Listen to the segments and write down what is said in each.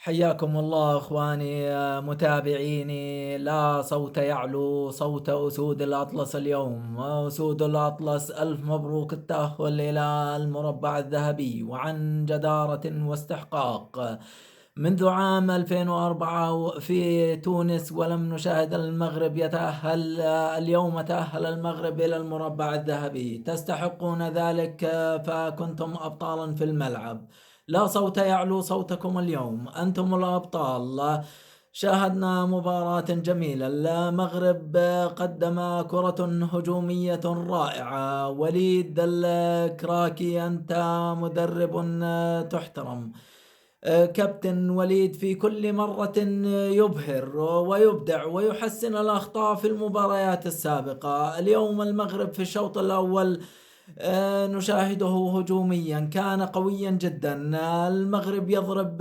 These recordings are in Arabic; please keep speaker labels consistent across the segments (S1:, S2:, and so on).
S1: حياكم الله اخواني متابعيني. لا صوت يعلو صوت اسود الاطلس اليوم. اسود الاطلس الف مبروك التاهل الى المربع الذهبي وعن جدارة واستحقاق. منذ عام 2004 في تونس ولم نشاهد المغرب يتأهل. اليوم تأهل المغرب إلى المربع الذهبي، تستحقون ذلك فكنتم أبطالا في الملعب. لا صوت يعلو صوتكم اليوم، أنتم الأبطال. شاهدنا مباراة جميلة. المغرب قدم كرة هجومية رائعة. وليد الكراكي أنت مدرب تحترم. كابتن وليد في كل مرة يبهر ويبدع ويحسن الأخطاء في المباريات السابقة. اليوم المغرب في الشوط الأول نشاهده هجوميا كان قويا جدا. المغرب يضرب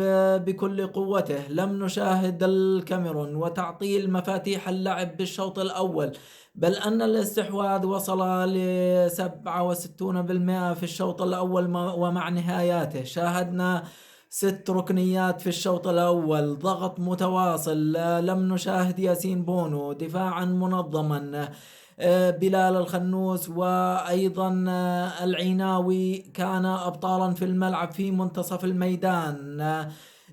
S1: بكل قوته. لم نشاهد الكاميرون وتعطيل مفاتيح اللعب بالشوط الأول، بل أن الاستحواذ وصل ل67% في الشوط الأول ومع نهاياته شاهدنا 6 ركنيات في الشوط الأول، ضغط متواصل. لم نشاهد ياسين بونو دفاعا منظما. بلال الخنوس وأيضا العيناوي كان أبطالا في الملعب في منتصف الميدان.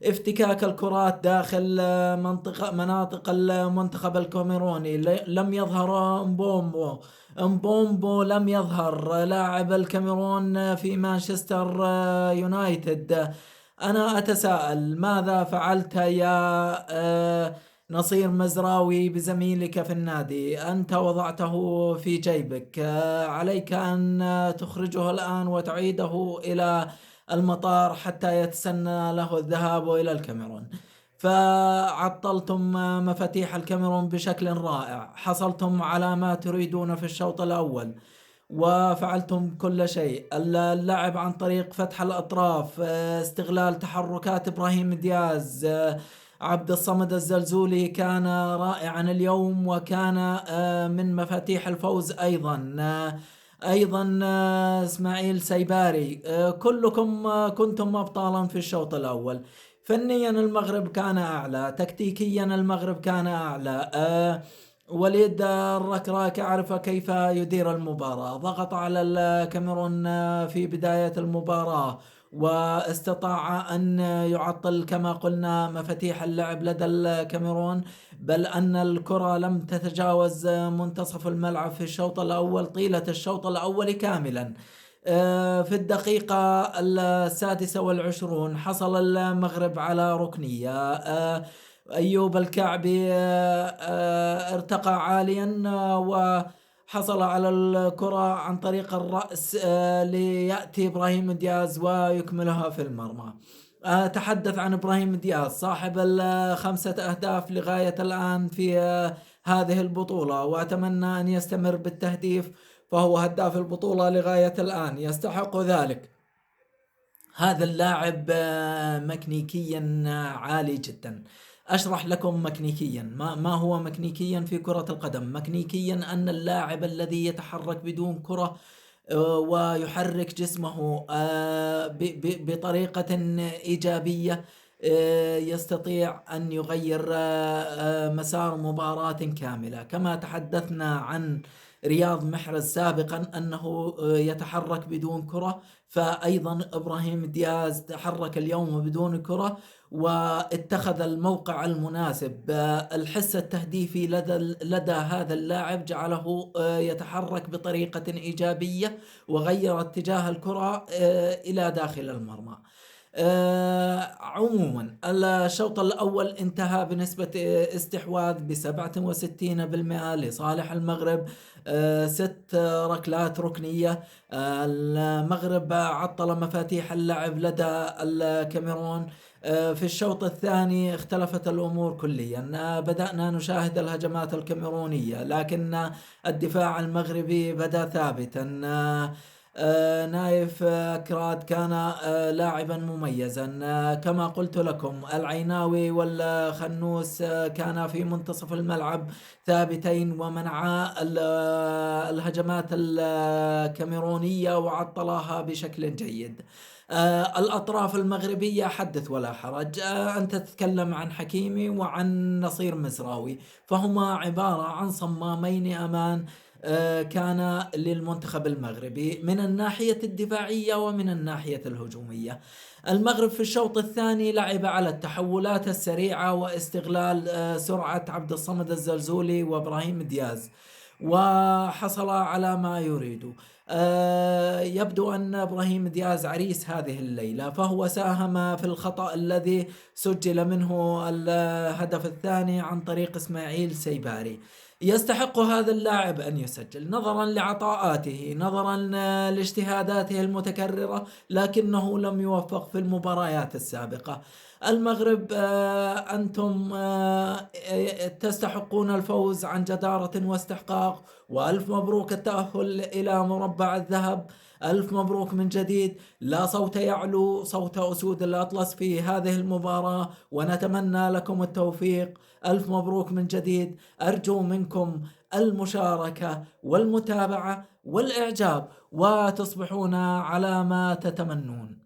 S1: افتكاك الكرات داخل مناطق المنتخب الكاميروني. لم يظهر مبومبو لم يظهر لاعب الكاميرون في مانشستر يونايتد. أنا أتساءل ماذا فعلت يا نصير مزراوي بزميلك في النادي؟ أنت وضعته في جيبك، عليك أن تخرجه الآن وتعيده إلى المطار حتى يتسنى له الذهاب إلى الكاميرون. فعطلتم مفاتيح الكاميرون بشكل رائع. حصلتم على ما تريدون في الشوط الأول وفعلتم كل شيء. اللعب عن طريق فتح الأطراف، استغلال تحركات إبراهيم دياز. عبد الصمد الزلزولي كان رائعا اليوم وكان من مفاتيح الفوز أيضا. أيضا إسماعيل سيباري. كلكم كنتم أبطالا في الشوط الأول. فنيا المغرب كان أعلى، تكتيكيا المغرب كان أعلى. وليد الركراك عرف كيف يدير المباراة، ضغط على الكاميرون في بداية المباراة واستطاع أن يعطل كما قلنا مفاتيح اللعب لدى الكاميرون، بل أن الكرة لم تتجاوز منتصف الملعب في الشوط الأول طيلة الشوط الأول كاملا. في الدقيقة 26 حصل المغرب على ركنية. أيوب الكعبي ارتقى عاليا وحصل على الكرة عن طريق الرأس ليأتي إبراهيم دياز ويكملها في المرمى. أتحدث عن إبراهيم دياز صاحب ال5 أهداف لغاية الآن في هذه البطولة، وأتمنى أن يستمر بالتهديف، فهو هداف البطولة لغاية الآن، يستحق ذلك. هذا اللاعب مكنيكيا عالي جدا. أشرح لكم مكنيكيا ما هو مكنيكيا في كرة القدم. مكنيكيا أن اللاعب الذي يتحرك بدون كرة ويحرك جسمه بطريقة إيجابية يستطيع أن يغير مسار مباراة كاملة. كما تحدثنا عن رياض محرز سابقا أنه يتحرك بدون كرة، فأيضا إبراهيم دياز تحرك اليوم بدون كرة واتخذ الموقع المناسب. الحس التهديفي لدى هذا اللاعب جعله يتحرك بطريقة إيجابية وغير اتجاه الكرة إلى داخل المرمى. عموما الشوط الأول انتهى بنسبة استحواذ ب67% لصالح المغرب. 6 ركلات ركنية. المغرب عطل مفاتيح اللعب لدى الكاميرون. في الشوط الثاني اختلفت الأمور كليا. بدأنا نشاهد الهجمات الكاميرونية لكن الدفاع المغربي بدأ ثابتا. نايف كراد كان لاعبا مميزا. كما قلت لكم العيناوي والخنوس كان في منتصف الملعب ثابتين ومنعا الهجمات الكاميرونية وعطلاها بشكل جيد. الأطراف المغربية حدث ولا حرج. أنت تتكلم عن حكيمي وعن نصير مزراوي، فهما عبارة عن صمامين أمان كان للمنتخب المغربي من الناحية الدفاعية ومن الناحية الهجومية. المغرب في الشوط الثاني لعب على التحولات السريعة واستغلال سرعة عبد الصمد الزلزولي وإبراهيم دياز، وحصل على ما يريد. يبدو أن إبراهيم دياز عريس هذه الليلة، فهو ساهم في الخطأ الذي سجل منه الهدف الثاني عن طريق إسماعيل سيباري. يستحق هذا اللاعب أن يسجل نظرا لعطاءاته، نظرا لاجتهاداته المتكررة، لكنه لم يوفق في المباريات السابقة. المغرب أنتم تستحقون الفوز عن جدارة واستحقاق، وألف مبروك التأهل إلى مربع الذهب. ألف مبروك من جديد. لا صوت يعلو صوت أسود الأطلس في هذه المباراة، ونتمنى لكم التوفيق. ألف مبروك من جديد. أرجو منكم المشاركة والمتابعة والإعجاب، وتصبحون على ما تتمنون.